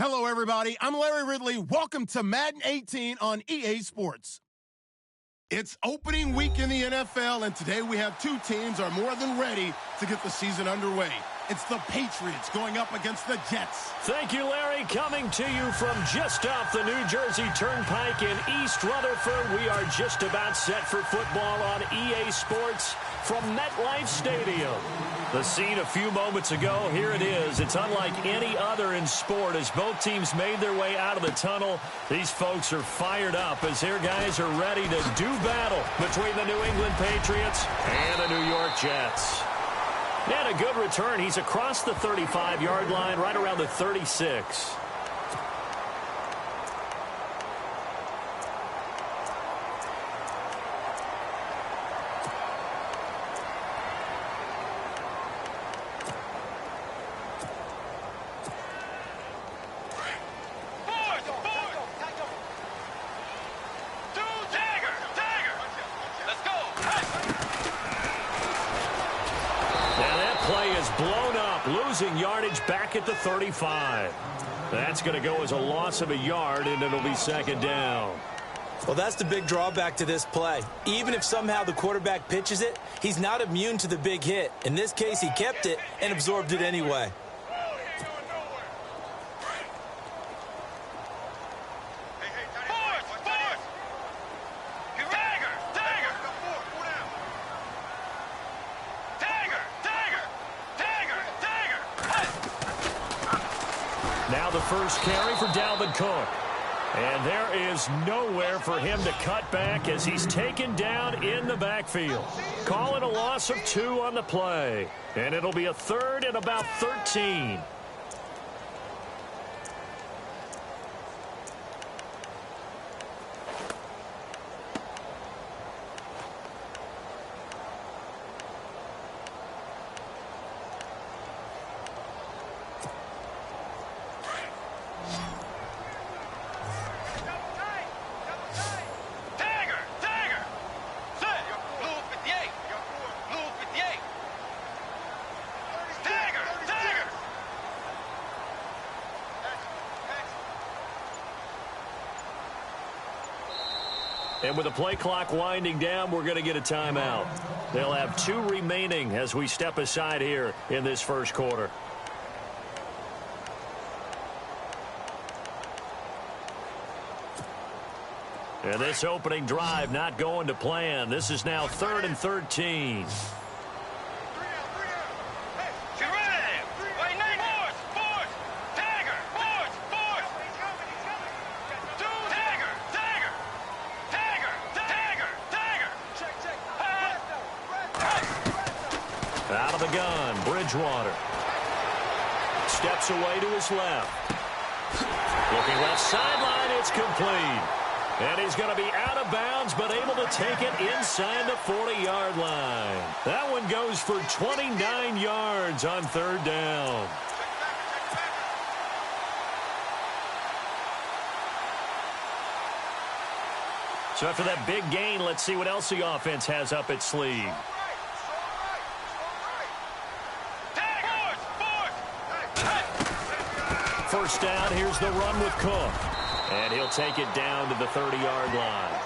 Hello, everybody. I'm Larry Ridley. Welcome to Madden 18 on EA Sports. It's opening week in the NFL, and today we have two teams are more than ready to get the season underway. It's the Patriots going up against the Jets. Thank you, Larry. Coming to you from just off the New Jersey Turnpike in East Rutherford, we are just about set for football on EA Sports from MetLife Stadium. The scene a few moments ago, here it is. It's unlike any other in sport as both teams made their way out of the tunnel. These folks are fired up as their guys are ready to do battle between the New England Patriots and the New York Jets. And a good return. He's across the 35-yard line, right around the 36. Losing yardage back at the 35. That's going to go as a loss of a yard, and it'll be second down. Well, that's the big drawback to this play. Even if somehow the quarterback pitches it, he's not immune to the big hit. In this case, he kept it and absorbed it anyway. Now the first carry for Dalvin Cook. And there is nowhere for him to cut back as he's taken down in the backfield. Call it a loss of 2 on the play. And it'll be a third and about 13. And with the play clock winding down, we're going to get a timeout. They'll have 2 remaining as we step aside here in this first quarter. And this opening drive not going to plan. This is now 3rd and 13. Out of the gun, Bridgewater. Steps away to his left. Looking left sideline, it's complete. And he's going to be out of bounds, but able to take it inside the 40-yard line. That one goes for 29 yards on 3rd down. So after that big gain, let's see what else the offense has up its sleeve. First down, here's the run with Cook. And he'll take it down to the 30-yard line.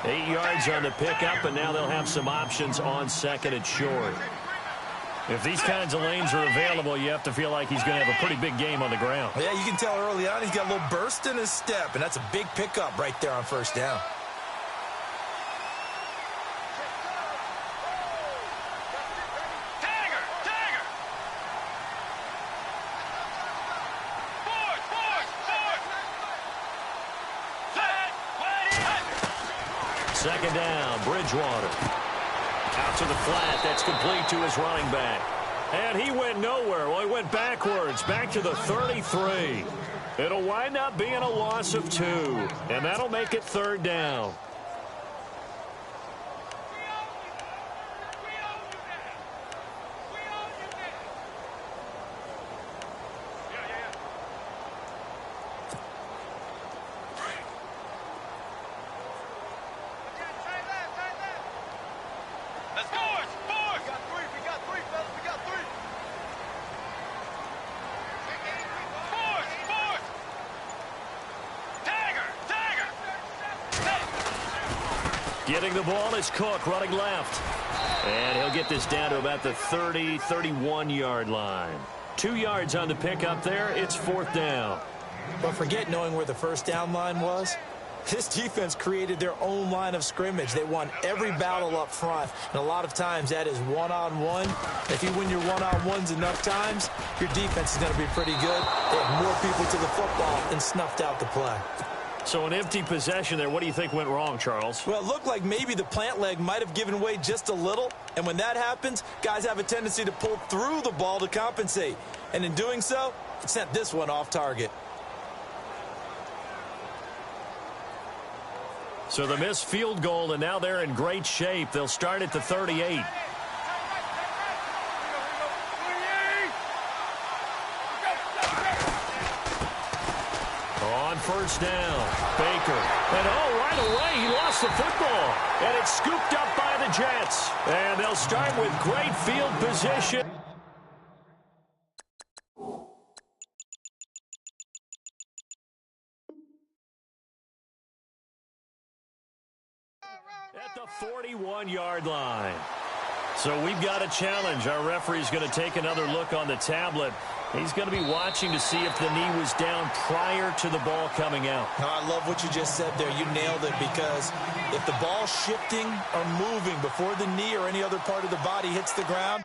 8 yards on the pickup, and now they'll have some options on 2nd and short. If these kinds of lanes are available, you have to feel like he's going to have a pretty big game on the ground. Yeah, you can tell early on he's got a little burst in his step, and that's a big pickup right there on 1st down. Second down, Bridgewater. Out to the flat, that's complete to his running back. And he went nowhere. Well, he went backwards, back to the 33. It'll wind up being a loss of 2, and that'll make it 3rd down. Getting the ball is Cook running left. And he'll get this down to about the 30, 31-yard line. 2 yards on the pickup there. It's 4th down. But forget knowing where the first down line was. This defense created their own line of scrimmage. They won every battle up front, and a lot of times that is one-on-one. If you win your one-on-ones enough times, your defense is going to be pretty good. They had more people to the football and snuffed out the play. So an empty possession there. What do you think went wrong, Charles? Well, it looked like maybe the plant leg might have given way just a little, and when that happens, guys have a tendency to pull through the ball to compensate. And in doing so, it sent this one off target. So the missed field goal, and now they're in great shape. They'll start at the 38. On first down, Baker. And right away, he lost the football. And it's scooped up by the Jets. And they'll start with great field position. At the 41-yard line. So we've got a challenge. Our referee's going to take another look on the tablet. He's going to be watching to see if the knee was down prior to the ball coming out. Now, I love what you just said there. You nailed it, because if the ball's shifting or moving before the knee or any other part of the body hits the ground,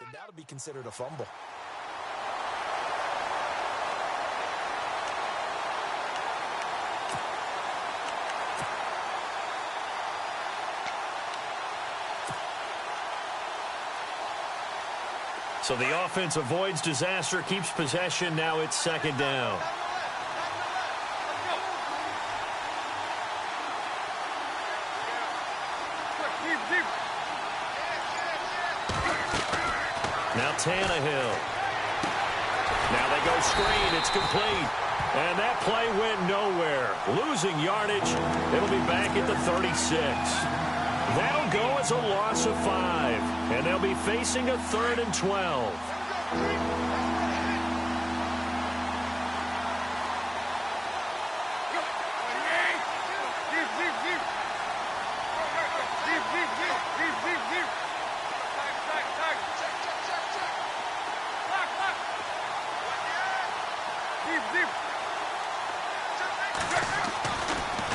then that'll be considered a fumble. So the offense avoids disaster, keeps possession. Now it's 2nd down. Now Tannehill. Now they go screen. It's complete. And that play went nowhere. Losing yardage. It'll be back at the 36. That'll go as a loss of 5. And they'll be facing a 3rd and 12.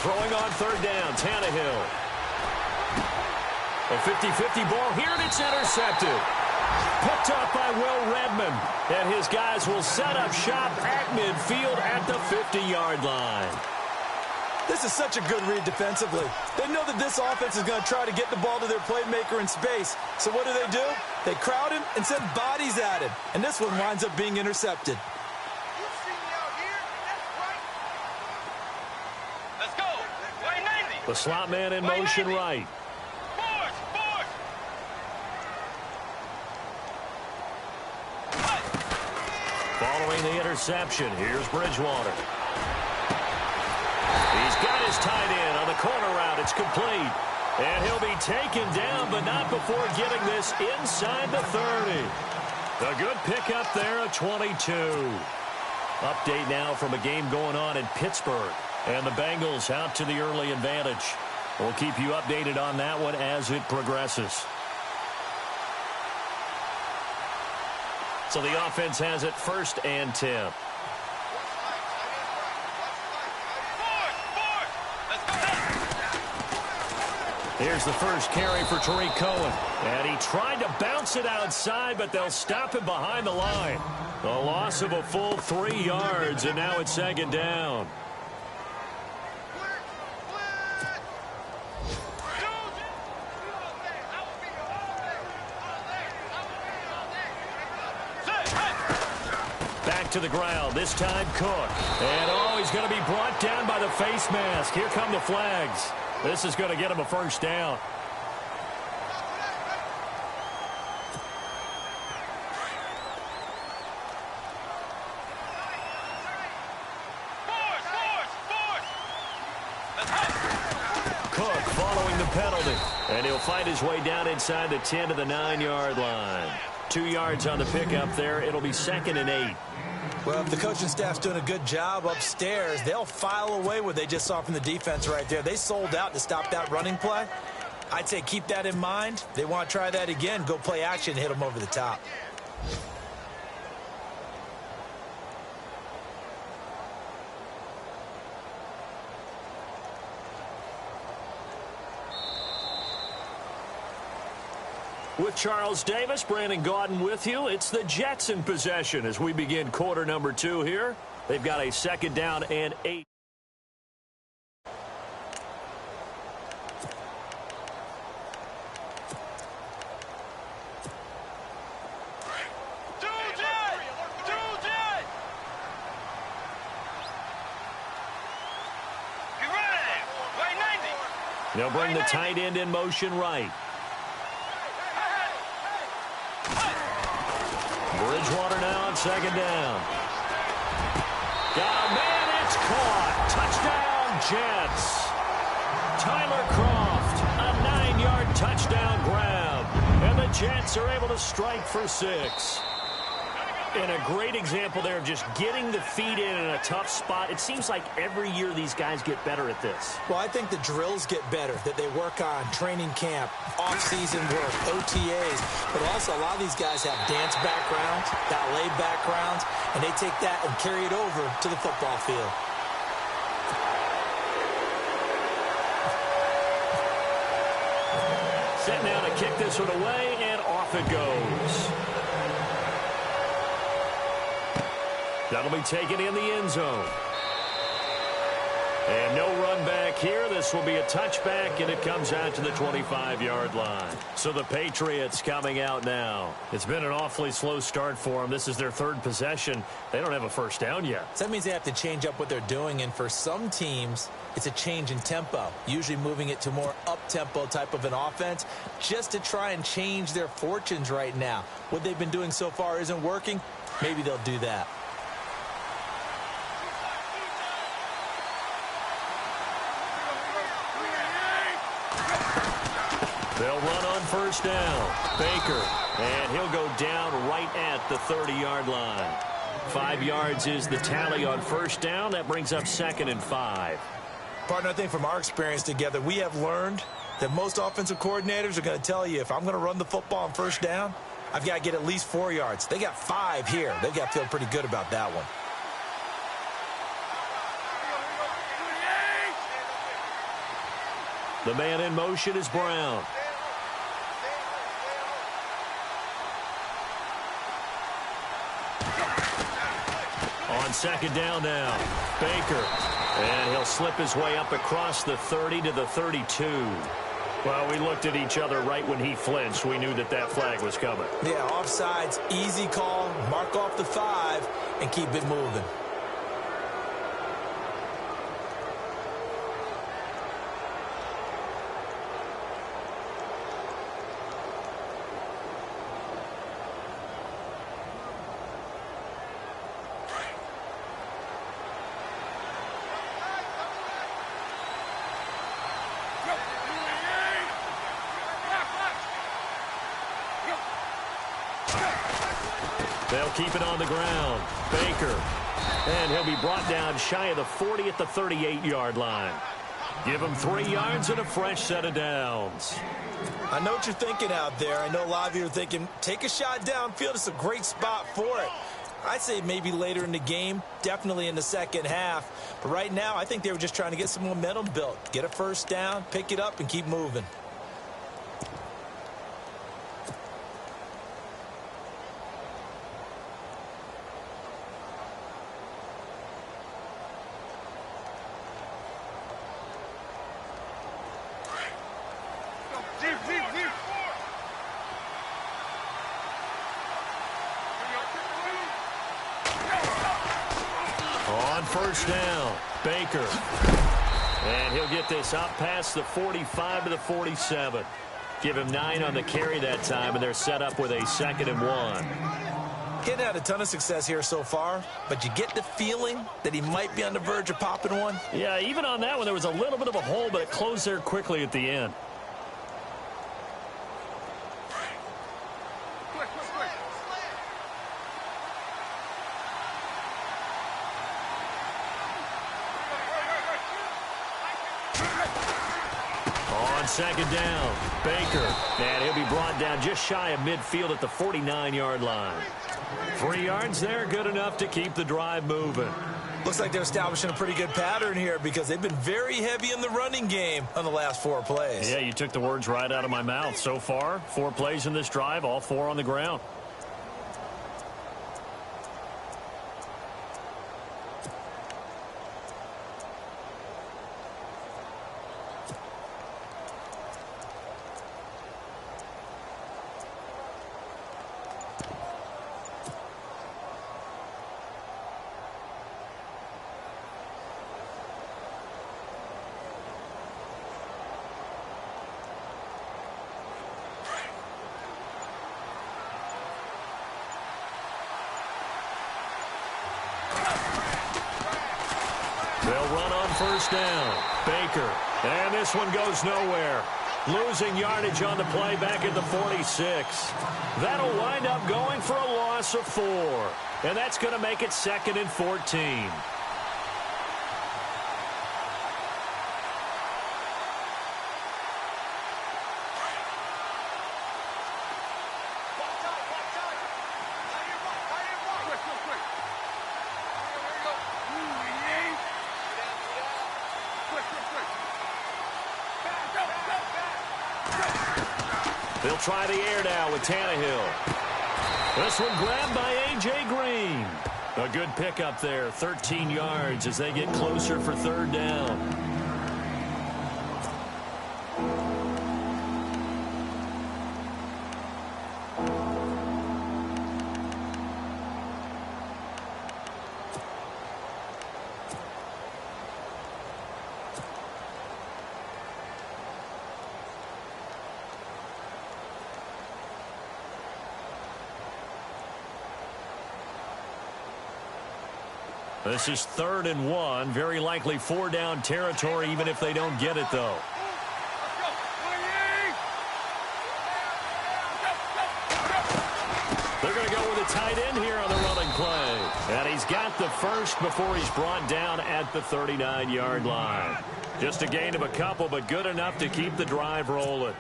Throwing on 3rd down, Tannehill. A 50-50 ball here, and it's intercepted. Picked up by Will Redmond. And his guys will set up shop at midfield at the 50-yard line. This is such a good read defensively. They know that this offense is going to try to get the ball to their playmaker in space. So what do? They crowd him and send bodies at him. And this one winds up being intercepted. The slot man in motion right. Following the interception, here's Bridgewater. He's got his tight end on the corner route. It's complete. And he'll be taken down, but not before getting this inside the 30. A good pickup there, a 22. Update now from a game going on in Pittsburgh. And the Bengals out to the early advantage. We'll keep you updated on that one as it progresses. So the offense has it 1st and 10. Here's the first carry for Tariq Cohen. And he tried to bounce it outside, but they'll stop him behind the line. A loss of a full 3 yards, and now it's 2nd down. back to the ground. This time Cook. And, oh, he's going to be brought down by the face mask. Here come the flags. This is going to get him a first down. Cook following the penalty. And he'll fight his way down inside the 10 to the 9-yard line. 2 yards on the pickup there. It'll be 2nd and 8. Well, if the coaching staff's doing a good job upstairs, they'll file away what they just saw from the defense right there. They sold out to stop that running play. I'd say keep that in mind. They want to try that again. Go play action, hit them over the top. With Charles Davis, Brandon Gaudin with you. It's the Jets in possession as we begin quarter number 2 here. They've got a 2nd down and 8. They'll bring the tight end in motion right. Bridgewater now on 2nd down. Down, man, it's caught. Touchdown, Jets. Tyler Croft, a 9-yard touchdown grab. And the Jets are able to strike for 6. And a great example there of just getting the feet in a tough spot. It seems like every year these guys get better at this. Well, I think the drills get better that they work on, training camp, off-season work, OTAs. But also a lot of these guys have dance backgrounds, ballet backgrounds, and they take that and carry it over to the football field. Set now to kick this one away, and off it goes. That'll be taken in the end zone. And no run back here. This will be a touchback, and it comes out to the 25-yard line. So the Patriots coming out now. It's been an awfully slow start for them. This is their 3rd possession. They don't have a first down yet. So that means they have to change up what they're doing, and for some teams, it's a change in tempo, usually moving it to more up-tempo type of an offense just to try and change their fortunes right now. What they've been doing so far isn't working. Maybe they'll do that. They'll run on first down. Baker, and he'll go down right at the 30-yard line. 5 yards is the tally on first down. That brings up 2nd and 5. Partner, I think from our experience together, we have learned that most offensive coordinators are going to tell you, if I'm going to run the football on first down, I've got to get at least 4 yards. They got 5 here. They've got to feel pretty good about that one. The man in motion is Brown. On 2nd down now, Baker. And he'll slip his way up across the 30 to the 32. Well, we looked at each other right when he flinched. We knew that that flag was coming. Yeah, offsides, easy call, mark off the 5, and keep it moving. They'll keep it on the ground. Baker. And he'll be brought down shy of the 40 at the 38-yard line. Give him 3 yards and a fresh set of downs. I know what you're thinking out there. I know a lot of you are thinking, take a shot downfield. It's a great spot for it. I'd say maybe later in the game, definitely in the second half. But right now, I think they were just trying to get some momentum built. Get a first down, pick it up, and keep moving. On first down, Baker. And he'll get this up past the 45 to the 47. Give him 9 on the carry that time, and they're set up with a 2nd and 1. He hadn't had a ton of success here so far, but you get the feeling that he might be on the verge of popping one. Yeah, even on that one, there was a little bit of a hole, but it closed there quickly at the end. On 2nd down, Baker. And he'll be brought down just shy of midfield at the 49-yard line. 3 yards there, good enough to keep the drive moving. Looks like they're establishing a pretty good pattern here because they've been very heavy in the running game on the last 4 plays. Yeah, you took the words right out of my mouth. So far, 4 plays in this drive, all 4 on the ground. They'll run on first down. Baker. And this one goes nowhere. Losing yardage on the play back at the 46. That'll wind up going for a loss of 4. And that's going to make it 2nd and 14. They'll try the air now with Tannehill. This one grabbed by A.J. Green. A good pickup there, 13 yards as they get closer for 3rd down. This is 3rd and 1. Very likely 4 down territory, even if they don't get it, though. They're going to go with a tight end here on the running play. And he's got the first before he's brought down at the 39-yard line. Just a gain of a couple, but good enough to keep the drive rolling.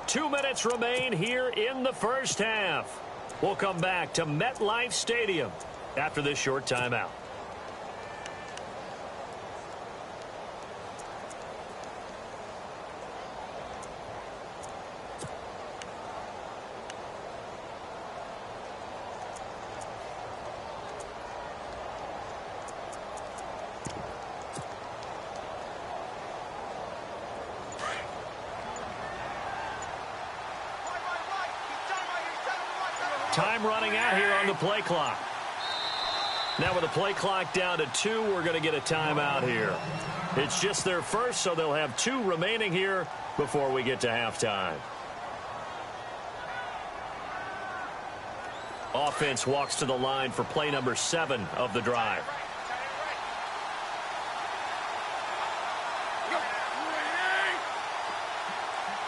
Two minutes remain here in the first half. We'll come back to MetLife Stadium after this short timeout. Time running out here on the play clock. Now with the play clock down to 2, we're going to get a timeout here. It's just their first, so they'll have 2 remaining here before we get to halftime. Offense walks to the line for play number 7 of the drive.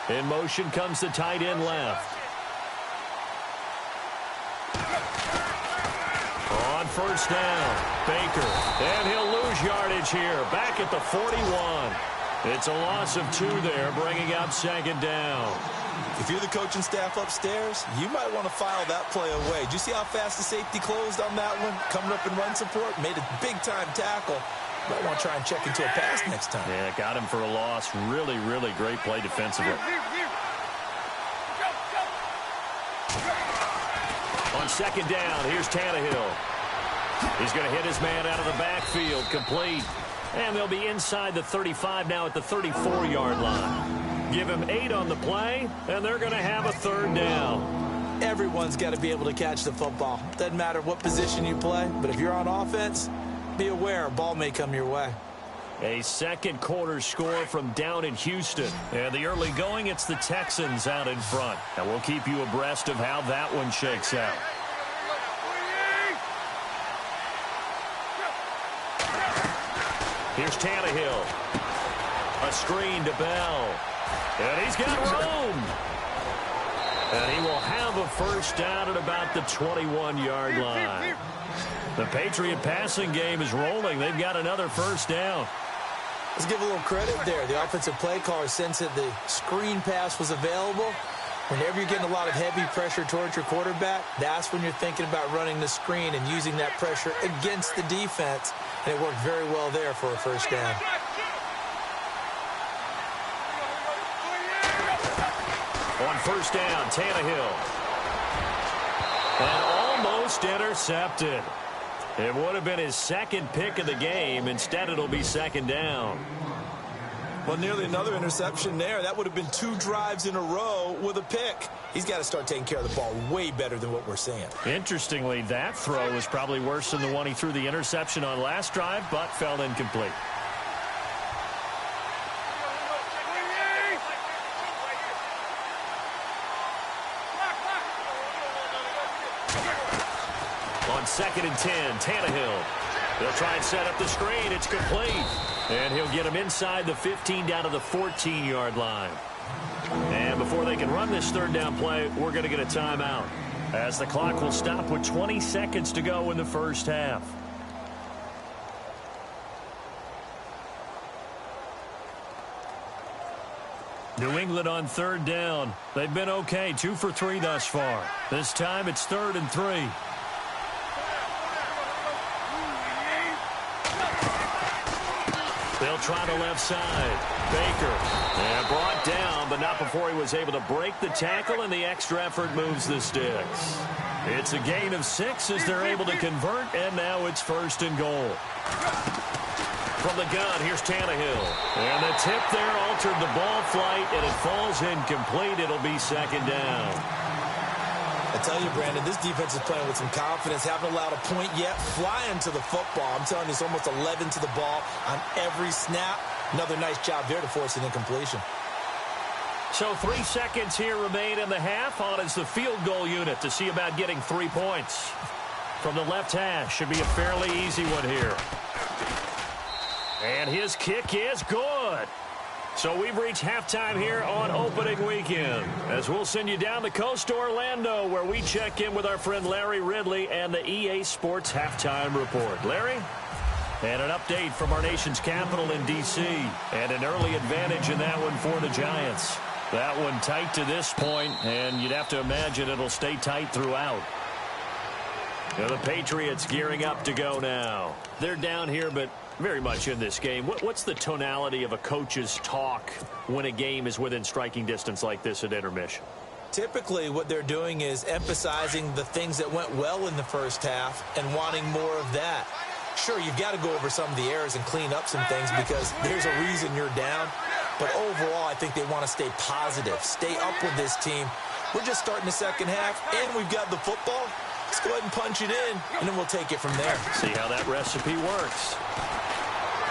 In motion comes the tight end left. On first down, Baker. And he'll lose yardage here, back at the 41. It's a loss of 2 there, bringing up 2nd down. If you're the coaching staff upstairs, you might want to file that play away. Do you see how fast the safety closed on that one? Coming up in run support, made a big-time tackle. Might want to try and check into a pass next time. Yeah, got him for a loss. Really, really great play defensively. On second down. Here's Tannehill. He's going to hit his man out of the backfield. Complete. And they'll be inside the 35 now at the 34-yard line. Give him 8 on the play, and they're going to have a third down. Everyone's got to be able to catch the football. Doesn't matter what position you play, but if you're on offense, be aware a ball may come your way. A second quarter score from down in Houston. And the early going, it's the Texans out in front. And we'll keep you abreast of how that one shakes out. Here's Tannehill. A screen to Bell. And he's got room. And he will have a first down at about the 21-yard line. The Patriot passing game is rolling. They've got another first down. Let's give a little credit there. The offensive play caller sensed that the screen pass was available. Whenever you're getting a lot of heavy pressure towards your quarterback, that's when you're thinking about running the screen and using that pressure against the defense. And it worked very well there for a first down. On first down, Tannehill. And almost intercepted. It would have been his second pick of the game. Instead, it'll be second down. Well, nearly another interception there. That would have been 2 drives in a row with a pick. He's got to start taking care of the ball way better than what we're seeing. Interestingly, that throw was probably worse than the one he threw the interception on last drive, but fell incomplete. On 2nd and 10, Tannehill. They'll try and set up the screen. It's complete. And he'll get him inside the 15 down to the 14-yard line. And before they can run this third down play, we're going to get a timeout, as the clock will stop with 20 seconds to go in the first half. New England on third down. They've been okay, 2 for 3 thus far. This time it's 3rd and 3. They'll try the left side. Baker. And brought down, but not before he was able to break the tackle, and the extra effort moves the sticks. It's a gain of 6 as they're able to convert, and now it's 1st and goal. From the gun, here's Tannehill. And the tip there altered the ball flight, and it falls incomplete. It'll be 2nd down. I tell you, Brandon, this defense is playing with some confidence. Haven't allowed a point yet. Flying to the football. I'm telling you, it's almost 11 to the ball on every snap. Another nice job there to force an incompletion. So 3 seconds here remain in the half. On is the field goal unit to see about getting 3 points. From the left hash, should be a fairly easy one here. And his kick is good. So we've reached halftime here on opening weekend, as we'll send you down the coast to Orlando, where we check in with our friend Larry Ridley and the EA Sports Halftime Report. Larry? And an update from our nation's capital in D.C. And an early advantage in that one for the Giants. That one tight to this point, and you'd have to imagine it'll stay tight throughout. Now the Patriots gearing up to go now. They're down here, but very much in this game. What's the tonality of a coach's talk when a game is within striking distance like this at intermission? Typically, what they're doing is emphasizing the things that went well in the first half and wanting more of that. Sure, you've got to go over some of the errors and clean up some things because there's a reason you're down. But overall, I think they want to stay positive, stay up with this team. We're just starting the second half, and we've got the football. Let's go ahead and punch it in, and then we'll take it from there. See how that recipe works.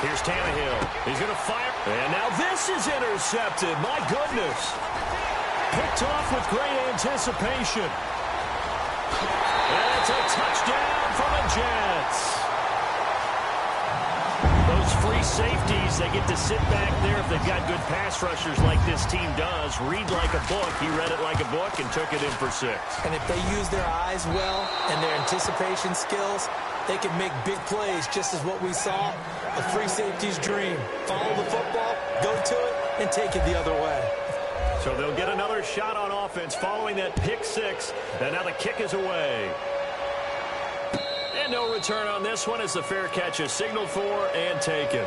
Here's Tannehill. He's going to fire. And now this is intercepted. My goodness. Picked off with great anticipation. And it's a touchdown for the Jets. Those free safeties, they get to sit back there if they've got good pass rushers like this team does. Read like a book. He read it like a book and took it in for 6. And if they use their eyes well and their anticipation skills, they can make big plays, just as what we saw. A free safety's dream. Follow the football, go to it, and take it the other way. So they'll get another shot on offense following that pick 6. And now the kick is away. And no return on this one as the fair catch is signaled for and taken.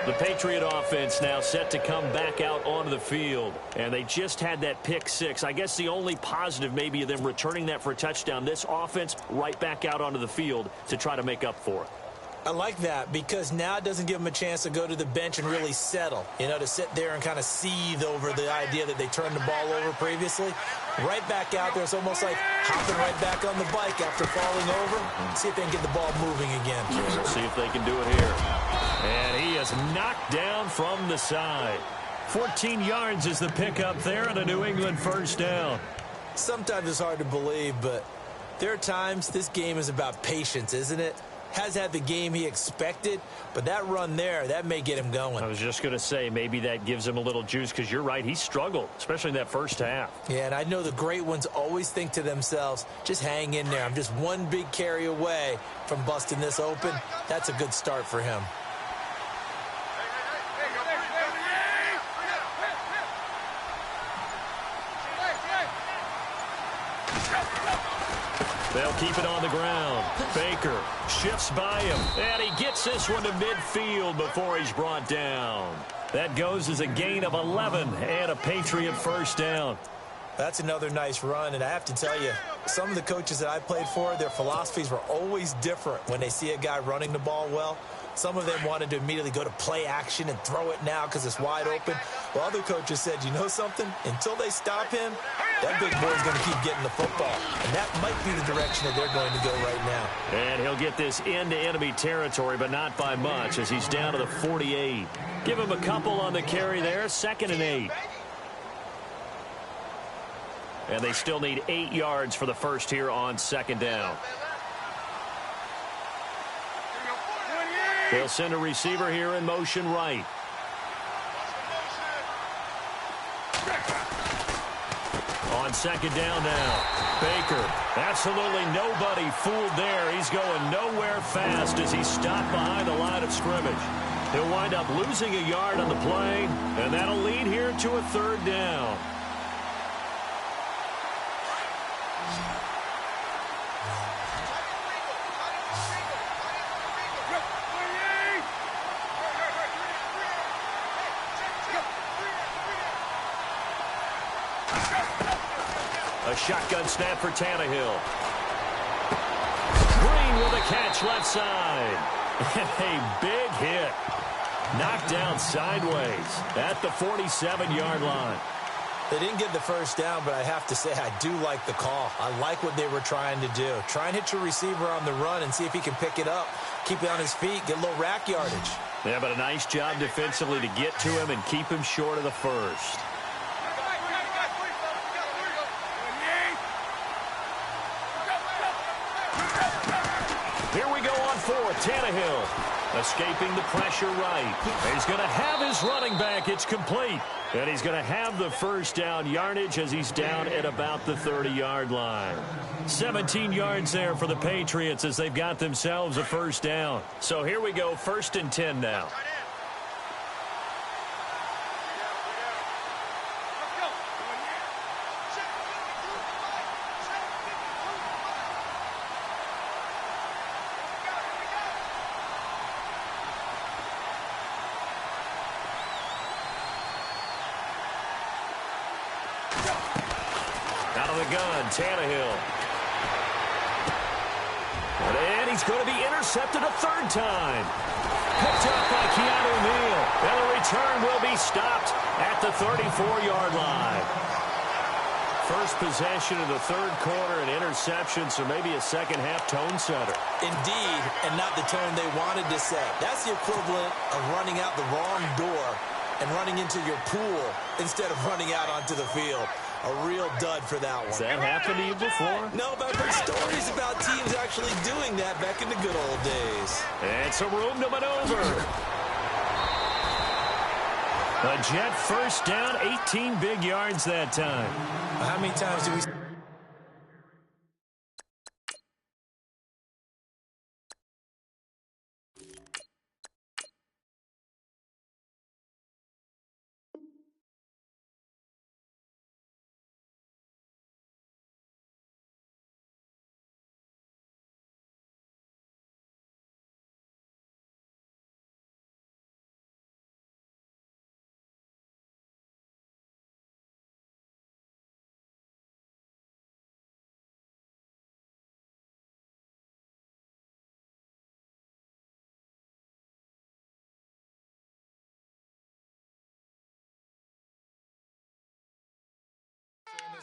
The Patriot offense now set to come back out onto the field. And they just had that pick six. I guess the only positive maybe of them returning that for a touchdown. This offense right back out onto the field to try to make up for it. I like that because now it doesn't give them a chance to go to the bench and really settle. You know, to sit there and kind of seethe over the idea that they turned the ball over previously. Right back out there. It's almost like hopping right back on the bike after falling over. See if they can get the ball moving again. We'll see if they can do it here. And he is knocked down from the side. 14 yards is the pickup there and a New England first down. Sometimes it's hard to believe, but there are times this game is about patience, isn't it? Has had the game he expected, but that run there, that may get him going. I was just going to say, maybe that gives him a little juice because you're right, he struggled, especially in that first half. Yeah, and I know the great ones always think to themselves, just hang in there. I'm just one big carry away from busting this open. That's a good start for him. They'll keep it on the ground. Baker shifts by him, and he gets this one to midfield before he's brought down. That goes as a gain of 11 and a Patriot first down. That's another nice run, and I have to tell you, some of the coaches that I played for, their philosophies were always different when they see a guy running the ball well. Some of them wanted to immediately go to play action and throw it now because it's wide open. Well, other coaches said, you know something? Until they stop him, that big boy's going to keep getting the football. And that might be the direction that they're going to go right now. And he'll get this into enemy territory, but not by much as he's down to the 48. Give him a couple on the carry there, 2nd and 8. And they still need 8 yards for the first here on 2nd down. They'll send a receiver here in motion right. On 2nd down now. Baker, absolutely nobody fooled there. He's going nowhere fast as he's stopped behind the line of scrimmage. He'll wind up losing a yard on the play, and that'll lead here to a 3rd down. A shotgun snap for Tannehill. Green with a catch left side. And a big hit. Knocked down sideways at the 47-yard line. They didn't get the first down, but I have to say I do like the call. I like what they were trying to do. Try and hit your receiver on the run and see if he can pick it up. Keep it on his feet, get a little rack yardage. Yeah, but a nice job defensively to get to him and keep him short of the first. Here we go on 4th. Tannehill escaping the pressure right. He's going to have his running back. It's complete. And he's going to have the first down yardage as he's down at about the 30-yard line. 17 yards there for the Patriots as they've got themselves a first down. So here we go, 1st and 10 now. Out of the gun, Tannehill. And he's going to be intercepted a 3rd time. Picked up by Keanu Neal. And the return will be stopped at the 34-yard line. First possession of the 3rd quarter, an interception, so maybe a second-half tone setter. Indeed, and not the tone they wanted to set. That's the equivalent of running out the wrong door and running into your pool instead of running out onto the field. A real dud for that one. Has that happened to you before? No, but I've heard stories about teams actually doing that back in the good old days. And some room to maneuver. A Jet first down, 18 big yards that time. How many times do we...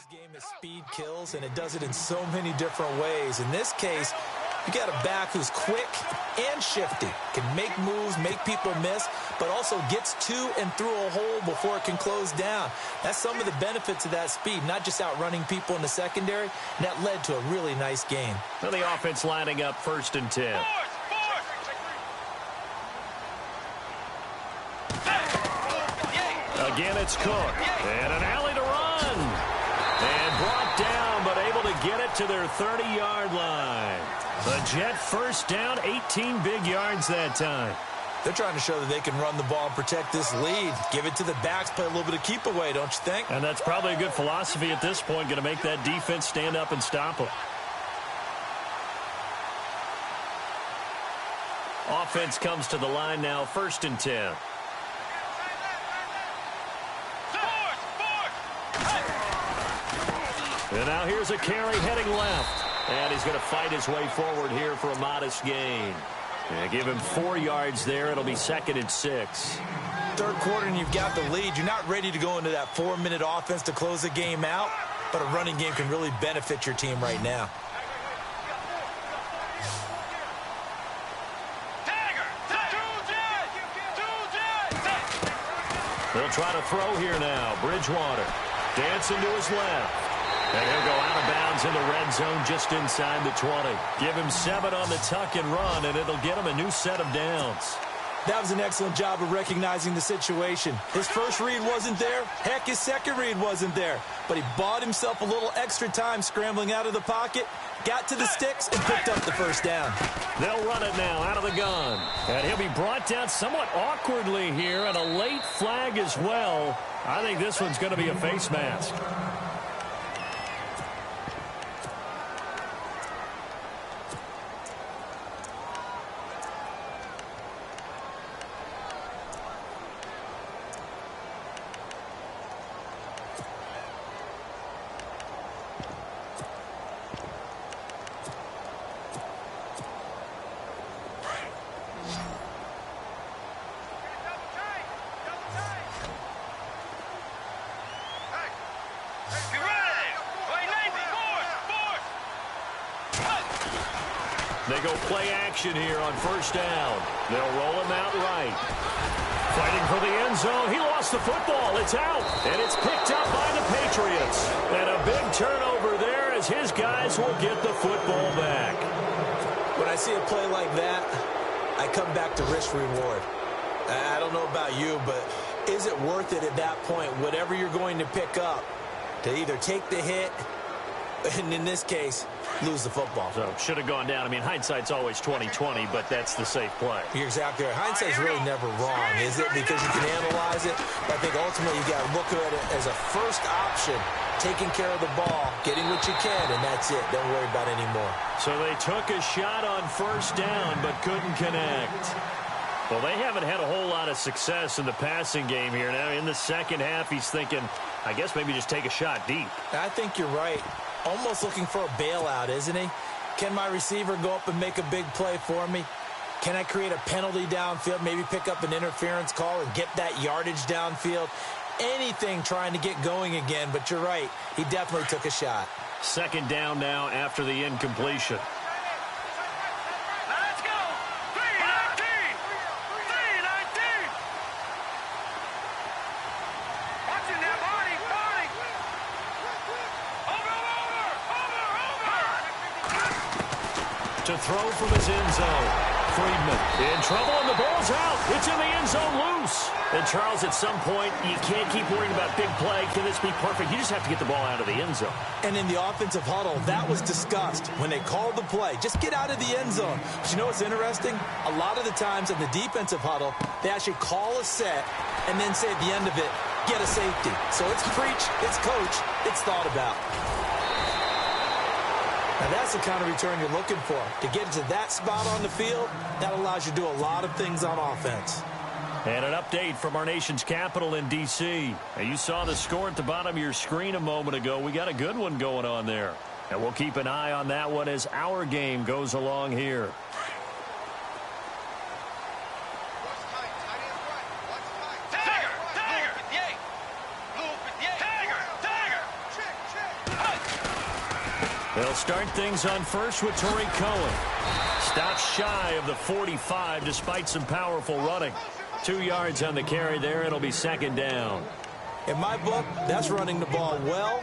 This game is speed kills, and it does it in so many different ways. In this case, you got a back who's quick and shifty, can make moves, make people miss, but also gets to and through a hole before it can close down. That's some of the benefits of that speed, not just outrunning people in the secondary, and that led to a really nice game. Well, the offense lining up 1st and 10. Again, it's Cook. And an alley to run. And brought down, but able to get it to their 30-yard line. The Jet first down, 18 big yards that time. They're trying to show that they can run the ball and protect this lead. Give it to the backs, play a little bit of keep away, don't you think? And that's probably a good philosophy at this point, going to make that defense stand up and stop them. Offense comes to the line now, 1st and 10. And now here's a carry heading left. And he's going to fight his way forward here for a modest gain. Give him 4 yards there. It'll be 2nd and 6. Third quarter and you've got the lead. You're not ready to go into that 4-minute offense to close the game out, but a running game can really benefit your team right now. They'll try to throw here now. Bridgewater dancing to his left. And he'll go out of bounds in the red zone just inside the 20. Give him 7 on the tuck and run, and it'll get him a new set of downs. That was an excellent job of recognizing the situation. His first read wasn't there. Heck, his second read wasn't there. But he bought himself a little extra time scrambling out of the pocket, got to the sticks, and picked up the first down. They'll run it now out of the gun. And he'll be brought down somewhat awkwardly here, and a late flag as well. I think this one's going to be a face mask. They go play action here on 1st down. They'll roll him out right. Fighting for the end zone. He lost the football. It's out. And it's picked up by the Patriots. And a big turnover there as his guys will get the football back. When I see a play like that, I come back to risk reward. I don't know about you, but is it worth it at that point, whatever you're going to pick up, to either take the hit, and in this case, lose the football? So should have gone down. I mean, hindsight's always 20/20, but that's the safe play. You're exactly right. Hindsight's really never wrong, is it? Because you can analyze it. But I think ultimately you got to look at it as a first option, taking care of the ball, getting what you can, and that's it. Don't worry about it anymore. So they took a shot on 1st down, but couldn't connect. Well, they haven't had a whole lot of success in the passing game here. Now, in the second half, he's thinking, I guess maybe just take a shot deep. I think you're right. Almost looking for a bailout, isn't he? Can my receiver go up and make a big play for me? Can I create a penalty downfield, maybe pick up an interference call and get that yardage downfield? Anything trying to get going again, but you're right. He definitely took a shot. 2nd down now after the incompletion. Let's go! 3-19! 3-19! Watching that body! Over! To throw from his end zone. Friedman in trouble, and the ball's out. It's in the end zone loose. And, Charles, at some point, you can't keep worrying about big play. Can this be perfect? You just have to get the ball out of the end zone. And in the offensive huddle, that was discussed when they called the play. Just get out of the end zone. But you know what's interesting? A lot of the times in the defensive huddle, they actually call a set and then say at the end of it, get a safety. So it's preach, it's coach, it's thought about. Now that's the kind of return you're looking for. To get to that spot on the field, that allows you to do a lot of things on offense. And an update from our nation's capital in D.C. Now, you saw the score at the bottom of your screen a moment ago. We got a good one going on there. And we'll keep an eye on that one as our game goes along here. They'll start things on first with Torrey Cohen. Stops shy of the 45 despite some powerful running. 2 yards on the carry there. It'll be second down. In my book, that's running the ball well,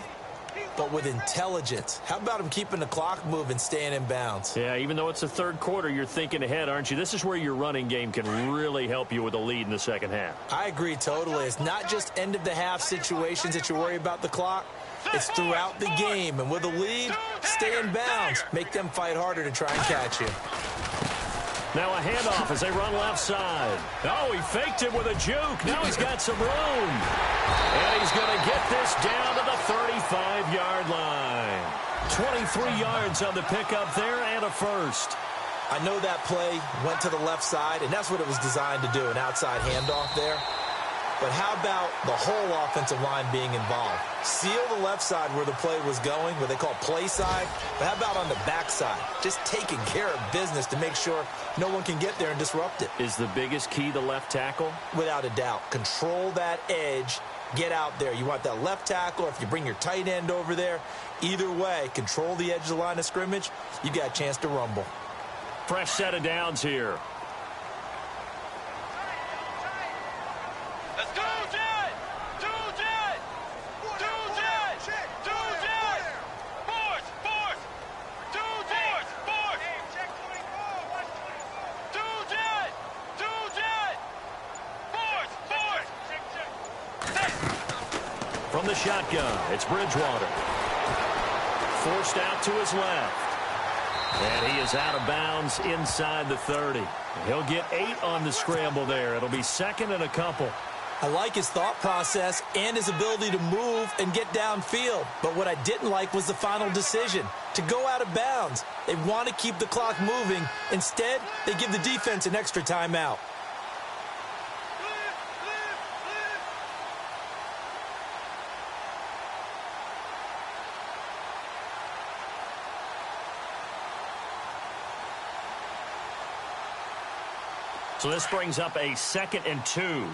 but with intelligence. How about him keeping the clock moving, staying in bounds? Yeah, even though it's the third quarter, you're thinking ahead, aren't you? This is where your running game can really help you with a lead in the second half. I agree totally. It's not just end-of-the-half situations that you worry about the clock. It's throughout the game. And with a lead, stay in bounds. Make them fight harder to try and catch you. Now a handoff as they run left side. Oh, he faked it with a juke. Now he's got some room. And he's going to get this down to the 35-yard line. 23 yards on the pickup there and a first. I know that play went to the left side, and that's what it was designed to do, an outside handoff there. But how about the whole offensive line being involved? Seal the left side where the play was going, what they call play side. But how about on the back side? Just taking care of business to make sure no one can get there and disrupt it. Is the biggest key the left tackle? Without a doubt. Control that edge. Get out there. You want that left tackle. If you bring your tight end over there, either way, control the edge of the line of scrimmage. You got a chance to rumble. Fresh set of downs here. Let's go, Jet! Two Jet! Two Jet! Two Jet! Force! Force! Two Jet! Force! Two Jet! Two Jet! Force! Force! From the shotgun, it's Bridgewater. Forced out to his left. And he is out of bounds inside the 30. He'll get 8 on the scramble there. It'll be second and a couple. I like his thought process and his ability to move and get downfield. But what I didn't like was the final decision, to go out of bounds. They want to keep the clock moving. Instead, they give the defense an extra timeout. So this brings up a 2nd and 2. Tiger!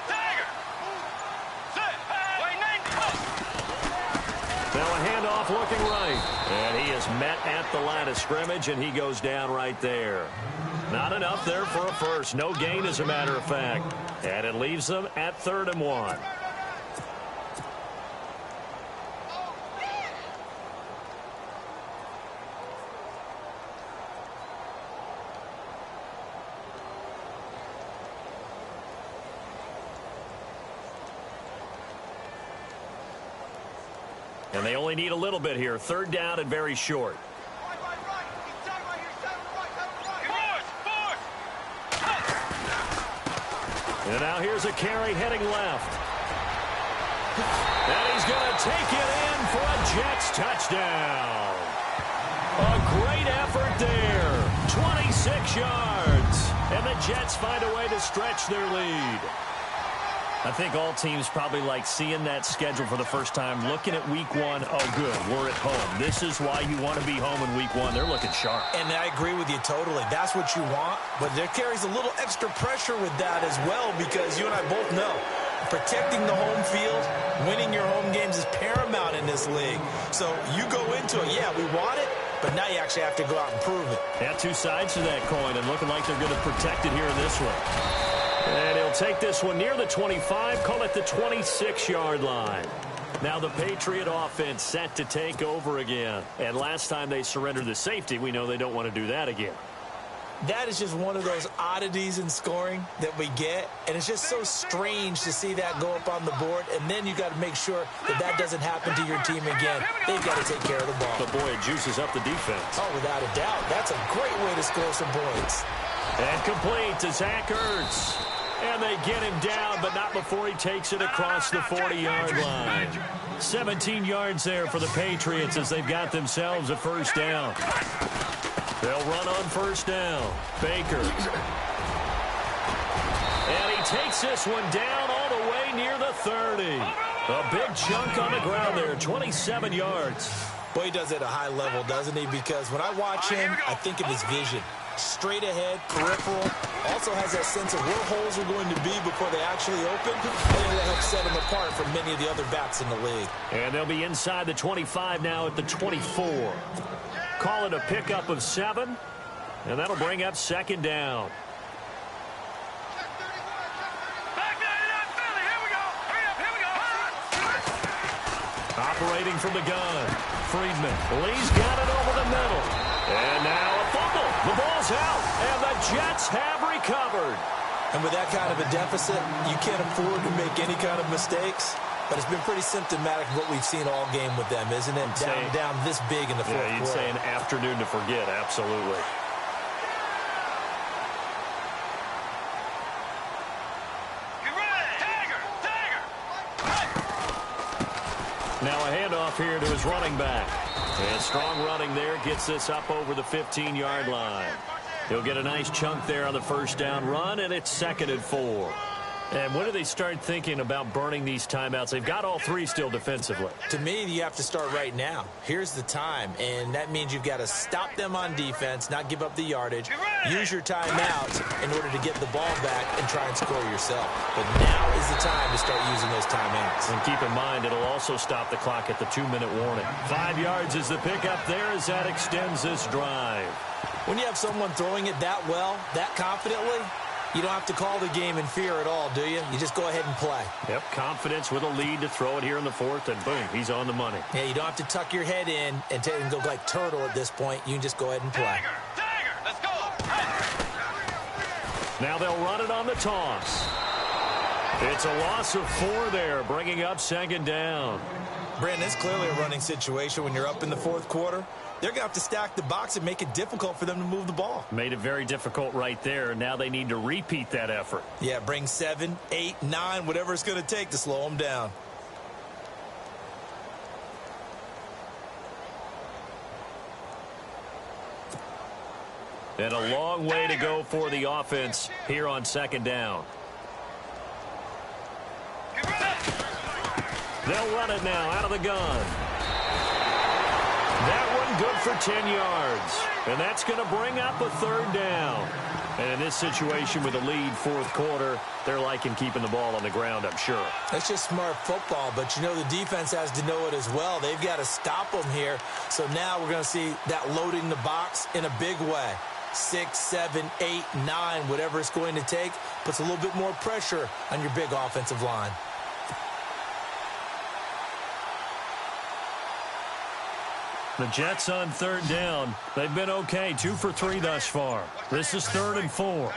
Tiger! Sit! Wait, Nate! Now a handoff looking right. And he is met at the line of scrimmage, and he goes down right there. Not enough there for a first. No gain, as a matter of fact. And it leaves them at 3rd and 1. And they only need a little bit here. 3rd down and very short. And now here's a carry heading left. And he's going to take it in for a Jets touchdown. A great effort there. 26 yards. And the Jets find a way to stretch their lead. I think all teams probably like seeing that schedule for the first time, looking at week 1. Oh, good, we're at home. This is why you want to be home in week 1. They're looking sharp. And I agree with you totally. That's what you want. But there carries a little extra pressure with that as well, because you and I both know protecting the home field, winning your home games is paramount in this league. So you go into it, yeah, we want it, but now you actually have to go out and prove it. Yeah, 2 sides to that coin, and looking like they're going to protect it here in this one. And he'll take this one near the 25, call it the 26-yard line. Now the Patriot offense set to take over again. And last time they surrendered the safety, we know they don't want to do that again. That is just one of those oddities in scoring that we get, and it's just so strange to see that go up on the board, and then you got to make sure that that doesn't happen to your team again. They've got to take care of the ball. But boy, it juices up the defense. Oh, without a doubt. That's a great way to score some points. And complete to Zach Ertz. And they get him down, but not before he takes it across the 40-yard line. 17 yards there for the Patriots as they've got themselves a first down. They'll run on first down. Baker. And he takes this one down all the way near the 30. A big chunk on the ground there, 27 yards. Boy, he does it at a high level, doesn't he? Because when I watch him, I think of his vision. straight ahead, peripheral. Also has that sense of where holes are going to be before they actually open. I think that helps set him apart from many of the other backs in the league. And they'll be inside the 25 now at the 24. Call it a pickup of 7, and that'll bring up second down. Operating from the gun, Friedman. Lee's got it over the middle. And now a fumble. The ball's out, and the Jets have recovered. And with that kind of a deficit, you can't afford to make any kind of mistakes. But it's been pretty symptomatic of what we've seen all game with them, isn't it? Down this big in the fourth quarter. You'd say an afternoon to forget, absolutely. Now a handoff here to his running back. And strong running there gets this up over the 15-yard line. He'll get a nice chunk there on the first down run, and it's 2nd and 4. And when do they start thinking about burning these timeouts? They've got all 3 still defensively. To me, you have to start right now. Here's the time, and that means you've got to stop them on defense, not give up the yardage, use your timeouts in order to get the ball back and try and score yourself. But now is the time to start using those timeouts. And keep in mind, it'll also stop the clock at the 2-minute warning. 5 yards is the pickup there as that extends this drive. When you have someone throwing it that well, that confidently, you don't have to call the game in fear at all, do you? You just go ahead and play. Yep, confidence with a lead to throw it here in the 4th, and boom, he's on the money. Yeah, you don't have to tuck your head in and go like turtle at this point. You can just go ahead and play. Dagger, let's go. Now they'll run it on the toss. It's a loss of 4 there, bringing up 2nd down. Brandon, it's clearly a running situation when you're up in the 4th quarter. They're going to have to stack the box and make it difficult for them to move the ball. Made it very difficult right there. Now they need to repeat that effort. Yeah, bring 7, 8, 9, whatever it's going to take to slow them down. And a long way to go for the offense here on 2nd down. They'll run it now out of the gun. That one good for 10 yards. And that's going to bring up a 3rd down. And in this situation with a lead 4th quarter, they're liking keeping the ball on the ground, I'm sure. That's just smart football, but you know the defense has to know it as well. They've got to stop them here. So now we're going to see that loading the box in a big way. 6, 7, 8, 9, whatever it's going to take, puts a little bit more pressure on your big offensive line. The Jets on 3rd down. They've been okay, 2 for 3 thus far. This is 3rd and 4.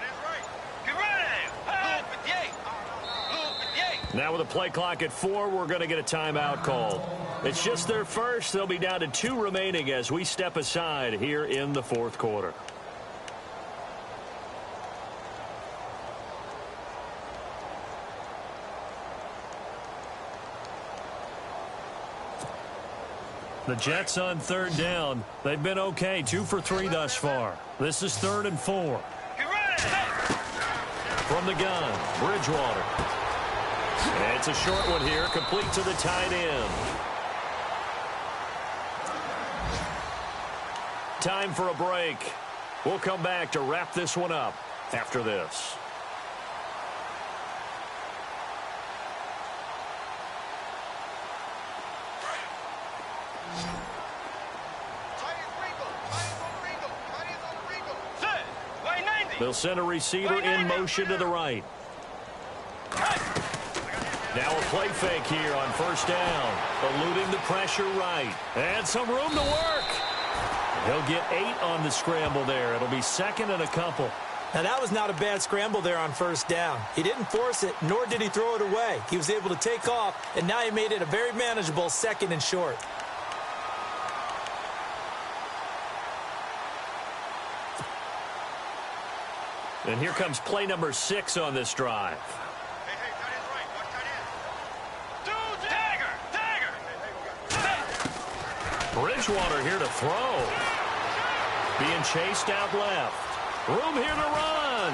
Now with a play clock at 4, we're going to get a timeout called. It's just their first. They'll be down to 2 remaining as we step aside here in the 4th quarter. The Jets on 3rd down. They've been okay, 2 for 3 thus far. This is 3rd and 4. From the gun, Bridgewater. And it's a short one here, complete to the tight end. Time for a break. We'll come back to wrap this one up after this. They'll send a receiver in motion to the right. Now a play fake here on 1st down. Eluding the pressure right. And some room to work. He'll get 8 on the scramble there. It'll be 2nd and a couple. Now that was not a bad scramble there on 1st down. He didn't force it, nor did he throw it away. He was able to take off, and now he made it a very manageable 2nd and short. And here comes play number 6 on this drive. Bridgewater here to throw. Being chased out left. Room here to run.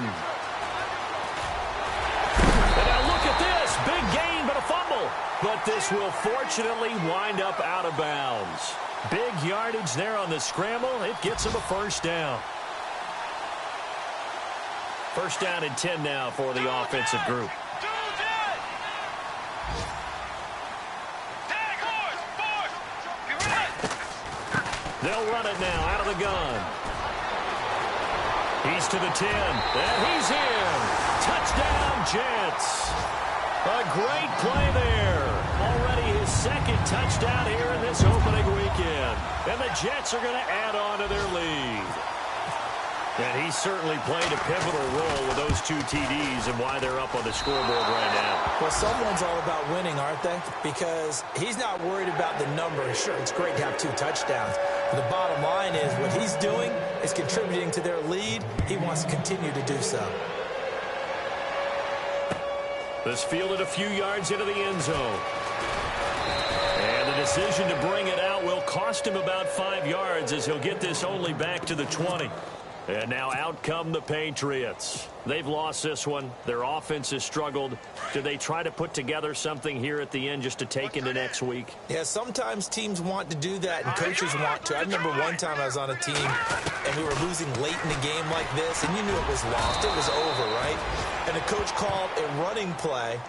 And now look at this. Big gain, but a fumble. But this will fortunately wind up out of bounds. Big yardage there on the scramble. It gets him a 1st down. First down and 10 now for the offensive group. They'll run it now out of the gun. He's to the 10, and he's in. Touchdown, Jets. A great play there. Already his second touchdown here in this opening weekend. And the Jets are going to add on to their lead. And he certainly played a pivotal role with those 2 TDs and why they're up on the scoreboard right now. Well, someone's all about winning, aren't they? Because he's not worried about the number. Sure, it's great to have 2 touchdowns. But the bottom line is what he's doing is contributing to their lead. He wants to continue to do so. This fielded a few yards into the end zone. And the decision to bring it out will cost him about 5 yards as he'll get this only back to the 20. And now out come the Patriots. They've lost this one. Their offense has struggled. Do they try to put together something here at the end just to take into next week? Yeah, sometimes teams want to do that and coaches want to. I remember one time I was on a team and we were losing late in the game like this, and you knew it was lost. It was over, right? And the coach called a running play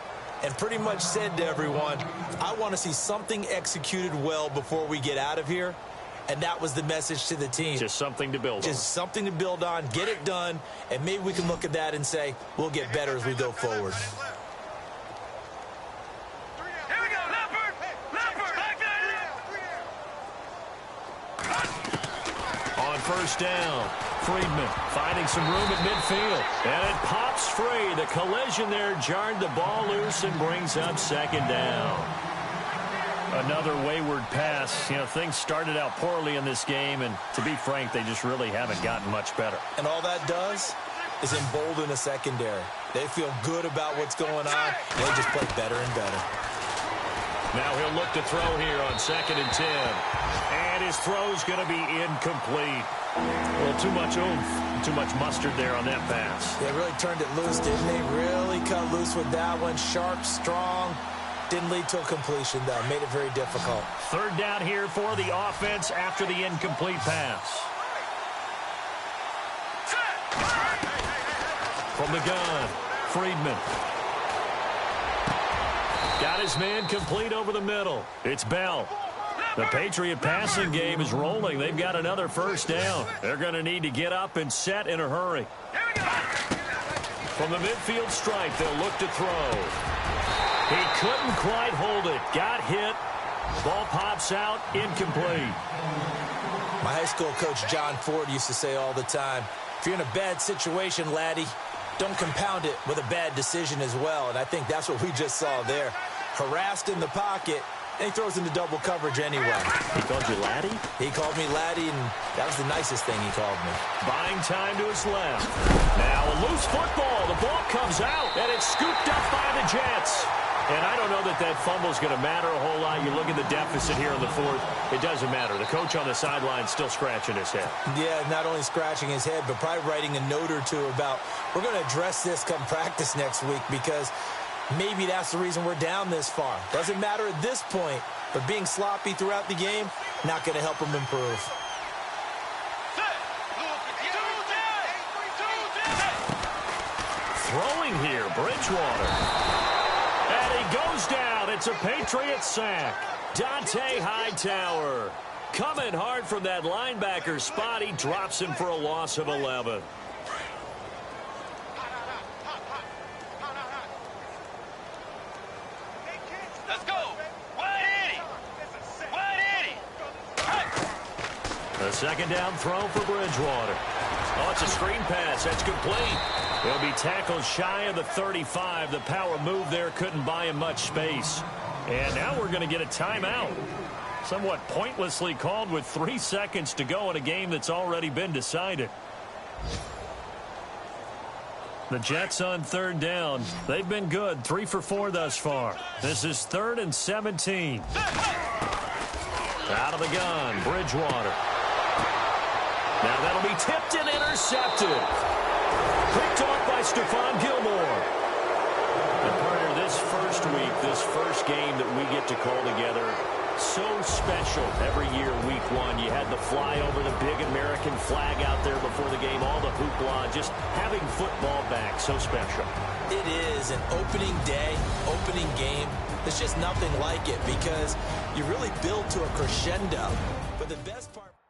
and pretty much said to everyone, I want to see something executed well before we get out of here. And that was the message to the team. Just something to build on. Just something to build on, get it done, and maybe we can look at that and say, we'll get better as we go forward. Here we go, Leopard! Leopard! Back there! On first down, Friedman finding some room at midfield. And it pops free. The collision there jarred the ball loose and brings up second down. Another wayward pass. You know, things started out poorly in this game, and to be frank, they just really haven't gotten much better. And all that does is embolden the secondary. They feel good about what's going on, and they just play better and better. Now he'll look to throw here on 2nd and 10. And his throw's going to be incomplete. A little too much oomph, too much mustard there on that pass. They really turned it loose, didn't they? Really cut loose with that one. Sharp, strong. Didn't lead to a completion, though. Made it very difficult. Third down here for the offense after the incomplete pass. From the gun, Friedman. Got his man complete over the middle. It's Bell. The Patriot passing game is rolling. They've got another first down. They're going to need to get up and set in a hurry. From the midfield stripe, they'll look to throw. He couldn't quite hold it. Got hit. Ball pops out. Incomplete. My high school coach, John Ford, used to say all the time, if you're in a bad situation, laddie, don't compound it with a bad decision as well. And I think that's what we just saw there. Harassed in the pocket, and he throws into double coverage anyway. He called you laddie? He called me laddie, and that was the nicest thing he called me. Buying time to his left. Now a loose football. The ball comes out, and it's scooped up by the Jets. And I don't know that that fumble is going to matter a whole lot. You look at the deficit here in the fourth. It doesn't matter. The coach on the sideline still scratching his head. Yeah, not only scratching his head, but probably writing a note or two about, we're going to address this come practice next week because maybe that's the reason we're down this far. Doesn't matter at this point, but being sloppy throughout the game, not going to help him improve. Throwing here, Bridgewater. And he goes down. It's a Patriot sack. Dante Hightower coming hard from that linebacker spot. He drops him for a loss of 11. Let's go. Wide 80. A second down throw for Bridgewater. Oh, it's a screen pass. That's complete. He'll be tackled shy of the 35. The power move there couldn't buy him much space. And now we're going to get a timeout. Somewhat pointlessly called with 3 seconds to go in a game that's already been decided. The Jets on third down. They've been good. 3 for 4 thus far. This is 3rd and 17. Out of the gun, Bridgewater. Now that'll be tipped and intercepted. Picked off by Stephon Gilmore. And partner, this first week, this first game that we get to call together, so special every year, week one. You had the flyover, the big American flag out there before the game, all the hoopla, just having football back, so special. It is an opening day, opening game. There's just nothing like it because you really build to a crescendo. But the best part...